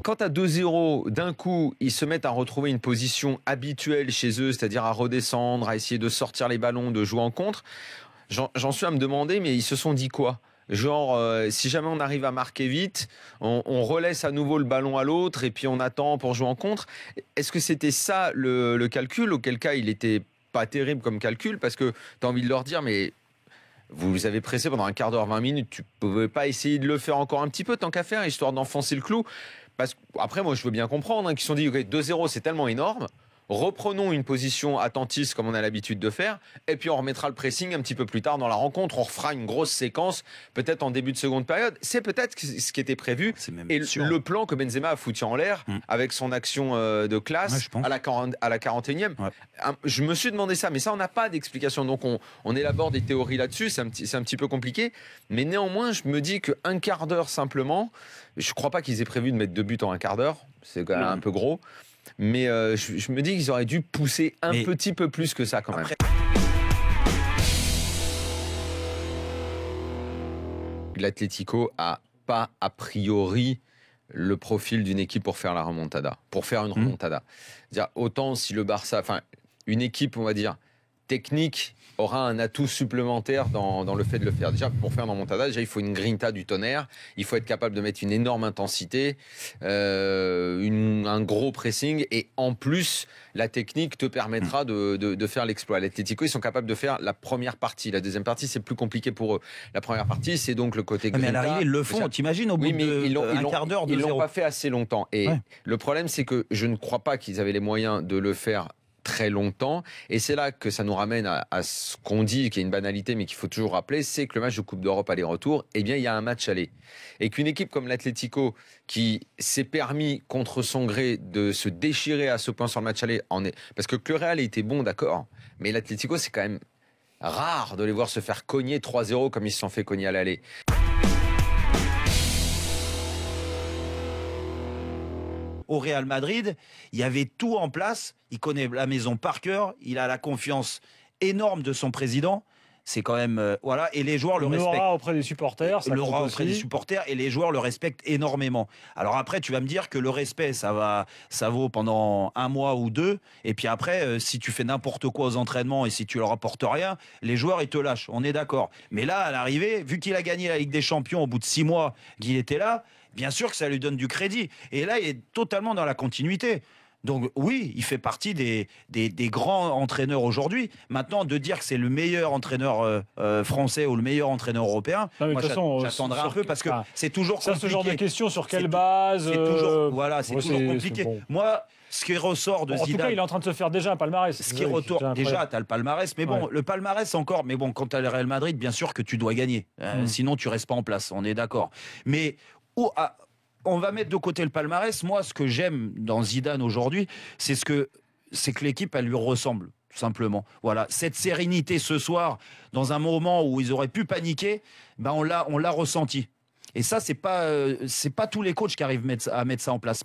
Quand à 2-0, d'un coup, ils se mettent à retrouver une position habituelle chez eux, c'est-à-dire à redescendre, à essayer de sortir les ballons, de jouer en contre, j'en suis à me demander, mais ils se sont dit quoi? Genre, si jamais on arrive à marquer vite, on relaisse à nouveau le ballon à l'autre et puis on attend pour jouer en contre. Est-ce que c'était ça le calcul? Auquel cas, il était pas terrible comme calcul, parce que tu as envie de leur dire, mais vous avez pressé pendant un quart d'heure, 20 minutes, tu pouvais pas essayer de le faire encore un petit peu, tant qu'à faire, histoire d'enfoncer le clou? Parce qu'après, moi, je veux bien comprendre, qu'ils se sont dit, ok, 2-0, c'est tellement énorme. Reprenons une position attentiste comme on a l'habitude de faire, et puis on remettra le pressing un petit peu plus tard dans la rencontre. On refera une grosse séquence, peut-être en début de seconde période. C'est peut-être ce qui était prévu. Et le plan que Benzema a foutu en l'air avec son action de classe à la 41e. Ouais. Je me suis demandé ça, mais ça, on n'a pas d'explication. Donc on élabore des théories là-dessus. C'est un petit peu compliqué. Mais néanmoins, je me dis qu'un quart d'heure simplement, je ne crois pas qu'ils aient prévu de mettre 2 buts en un quart d'heure. C'est quand même un peu gros. Mais je me dis qu'ils auraient dû pousser un petit peu plus que ça quand même. L'Atlético a pas a priori le profil d'une équipe pour faire la remontada, pour faire une remontada. C'est-à-dire, autant si le Barça, enfin une équipe, on va dire, technique aura un atout supplémentaire dans le fait de le faire. Déjà, pour faire une remontada, déjà, il faut une grinta du tonnerre, il faut être capable de mettre une énorme intensité, un gros pressing, et en plus, la technique te permettra de faire l'exploit. L'Atlético, ils sont capables de faire la première partie. La deuxième partie, c'est plus compliqué pour eux. La première partie, c'est donc le côté grinta. Mais à l'arrivée, ils le font, t'imagines, au bout d'un quart d'heure, de 0. Ils l'ont pas fait assez longtemps. Et le problème, c'est que je ne crois pas qu'ils avaient les moyens de le faire très longtemps, et c'est là que ça nous ramène à ce qu'on dit, qui est une banalité mais qu'il faut toujours rappeler, c'est que le match de Coupe d'Europe aller-retour, eh bien il y a un match aller, et qu'une équipe comme l'Atlético qui s'est permis contre son gré de se déchirer à ce point sur le match aller, parce que le Real était bon, d'accord, mais l'Atlético, c'est quand même rare de les voir se faire cogner 3-0 comme ils se sont fait cogner à l'aller. Au Real Madrid, il y avait tout en place. Il connaît la maison par cœur. Il a la confiance énorme de son président. C'est quand même voilà, et les joueurs le respectent. L'aura auprès des supporters, ça compte aussi. Auprès des supporters, et les joueurs le respectent énormément. Alors après, tu vas me dire que le respect, ça vaut pendant 1 mois ou 2, et puis après, si tu fais n'importe quoi aux entraînements et si tu leur apportes rien, les joueurs ils te lâchent. On est d'accord. Mais là, à l'arrivée, vu qu'il a gagné la Ligue des Champions au bout de 6 mois, qu'il était là, bien sûr que ça lui donne du crédit. Et là, il est totalement dans la continuité. Donc oui, il fait partie des grands entraîneurs aujourd'hui. Maintenant, de dire que c'est le meilleur entraîneur français ou le meilleur entraîneur européen, moi j'attendrai un peu, parce que c'est toujours compliqué. Ça, ce genre de questions, sur quelle base C'est toujours, voilà, c'est toujours compliqué. Bon. Moi, ce qui ressort de Zidane... En tout cas, il est en train de se faire déjà un palmarès. Ce qui retourne, déjà, tu as le palmarès, mais bon, le palmarès encore, mais bon, quand tu as le Real Madrid, bien sûr que tu dois gagner. Sinon, tu restes pas en place, on est d'accord. Mais on va mettre de côté le palmarès. Moi, ce que j'aime dans Zidane aujourd'hui, c'est que l'équipe, elle lui ressemble, tout simplement. Voilà, cette sérénité ce soir, dans un moment où ils auraient pu paniquer, ben on l'a ressenti. Et ça, c'est pas tous les coachs qui arrivent à mettre ça en place.